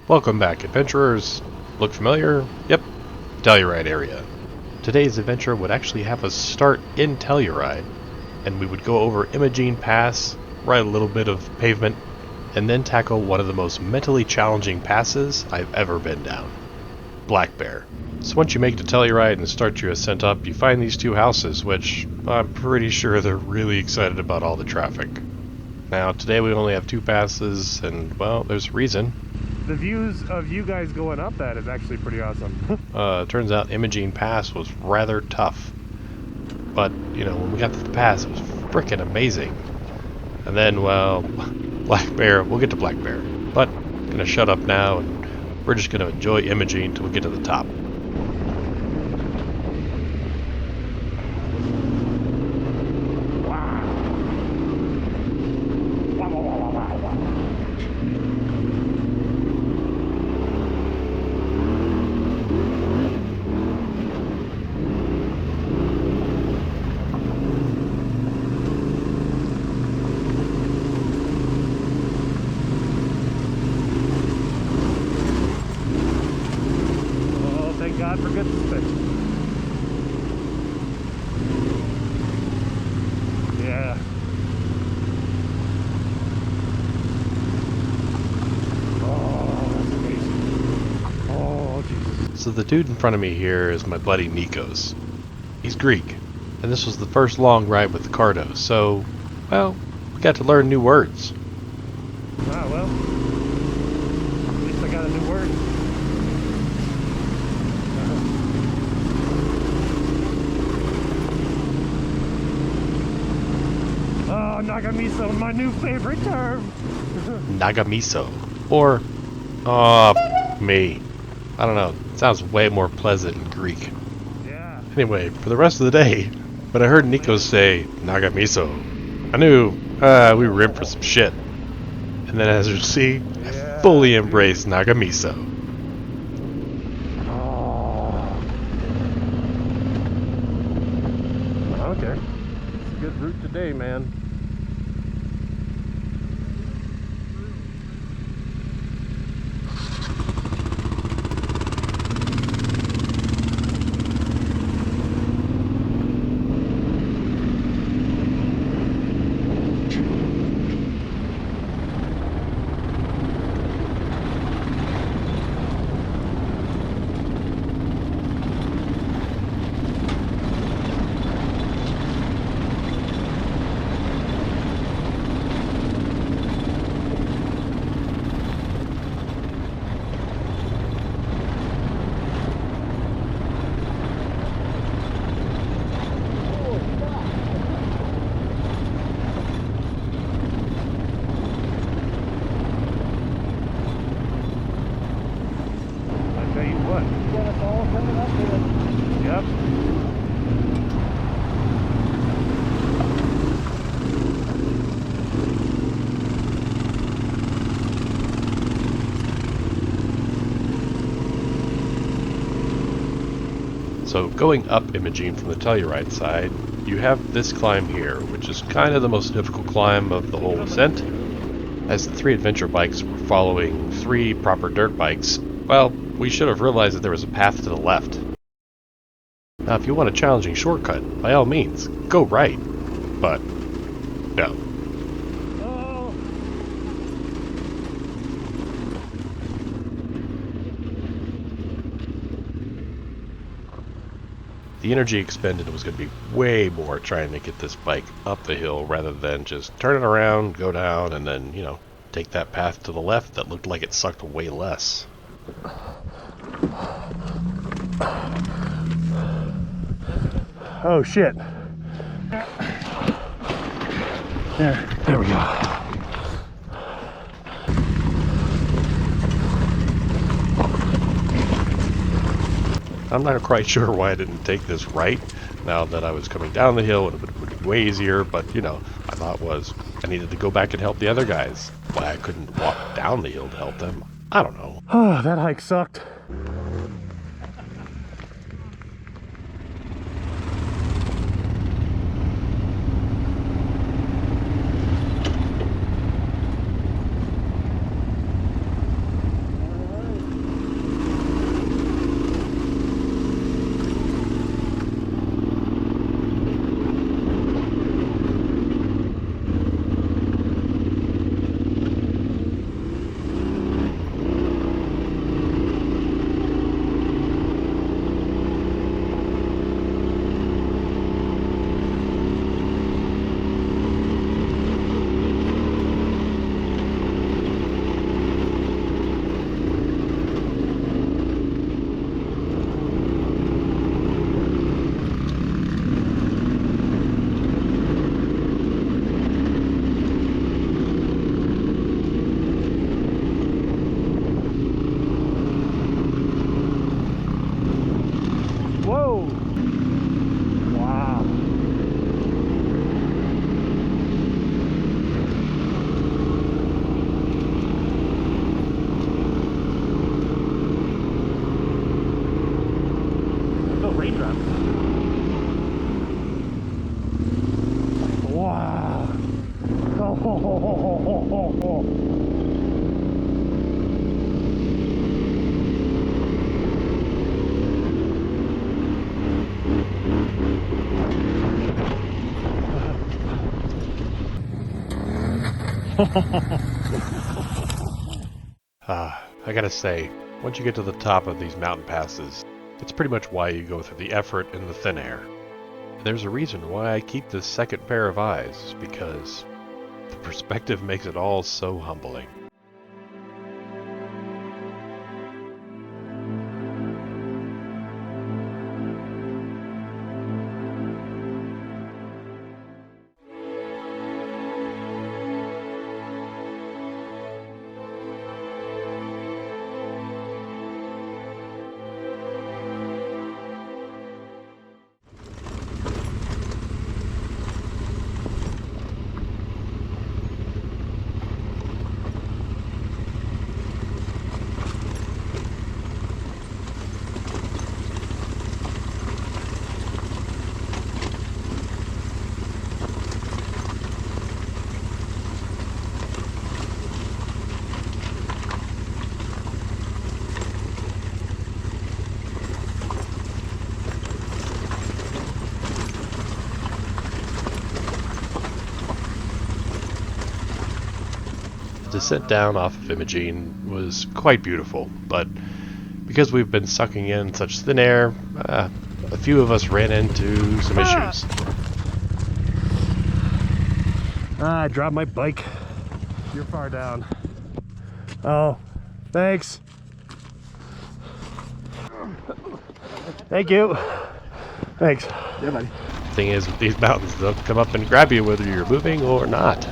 Welcome back, adventurers. Look familiar? Yep, Telluride area. Today's adventure would actually have us start in Telluride, and we would go over Imogene Pass, ride a little bit of pavement, and then tackle one of the most mentally challenging passes I've ever been down, Black Bear. So once you make it to Telluride and start your ascent up, you find these two houses, which I'm pretty sure they're really excited about all the traffic. Now, today we only have two passes, and, well, there's a reason. The views of you guys going up that is actually pretty awesome. Turns out Imogene Pass was rather tough. But, when we got to the pass, it was frickin' amazing. And then, well, Black Bear, we'll get to Black Bear. But, gonna shut up now, and we're just gonna enjoy Imogene till we get to the top. God forget suspension. Yeah. Oh, that's amazing. Oh, Jesus. So the dude in front of me here is my buddy Nikos. He's Greek, and this was the first long ride with the Cardo, so, well, we got to learn new words. Ah, well. At least I got a new word. Oh, Nagamiso, my new favorite term. Nagamiso. Or, me. I don't know, it sounds way more pleasant in Greek. Yeah. Anyway, for the rest of the day, when I heard Nikos say Nagamiso, I knew we were in for some shit. And then as you see, I fully embraced Nagamiso. Oh. Okay. It's a good route today, man. Tell you what. Get us all coming up here. Yep. So going up Imogene from the Telluride side, you have this climb here, which is kind of the most difficult climb of the whole ascent. As the three adventure bikes were following three proper dirt bikes, well, we should have realized that there was a path to the left. Now, if you want a challenging shortcut, by all means, go right. But, no. Oh. The energy expended was going to be way more trying to get this bike up the hill rather than just turn it around, go down, and then, take that path to the left that looked like it sucked way less. Oh shit. There we go. I'm not quite sure why I didn't take this right now that I was coming down the hill. It would have been way easier, but I thought was I needed to go back and help the other guys. Why I couldn't walk down the hill to help them, I don't know. Oh, that hike sucked. I gotta say, once you get to the top of these mountain passes, it's pretty much why you go through the effort in the thin air. There's a reason why I keep this second pair of eyes, because the perspective makes it all so humbling. The descent down off of Imogene was quite beautiful, but because we've been sucking in such thin air, a few of us ran into some issues. I dropped my bike. You're far down. Oh, thanks. Thank you. Thanks. Yeah, buddy. Thing is, with these mountains, they'll come up and grab you whether you're moving or not.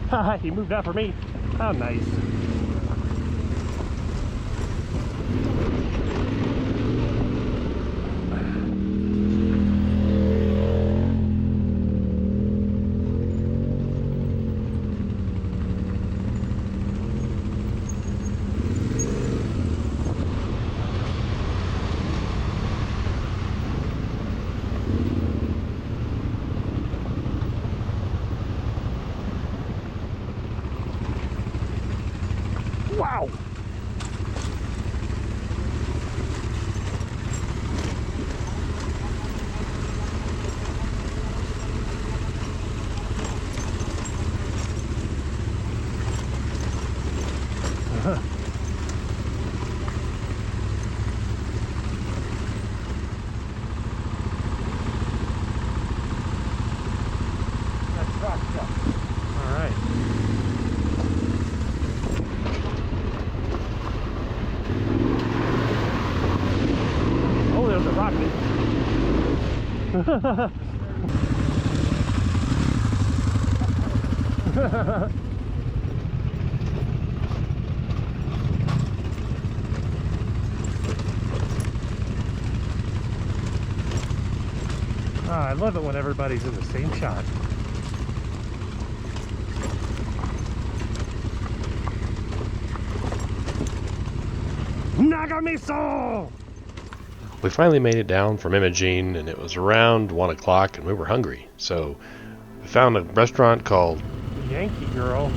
Haha, he moved out for me. How nice. Wow! All right. Oh, there's a rocket. I love it when everybody's in the same shot. Nagamiso! We finally made it down from Imogene, and it was around 1 o'clock, and we were hungry. So we found a restaurant called Yankee Girl.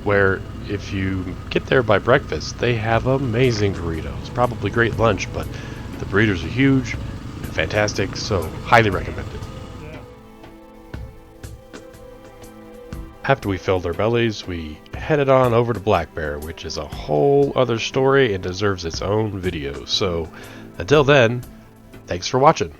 where if you get there by breakfast, they have amazing burritos. Probably great lunch, but the burritos are huge and fantastic, so highly recommended. Yeah. After we filled our bellies, we headed on over to Black Bear, which is a whole other story and deserves its own video. So until then, thanks for watching.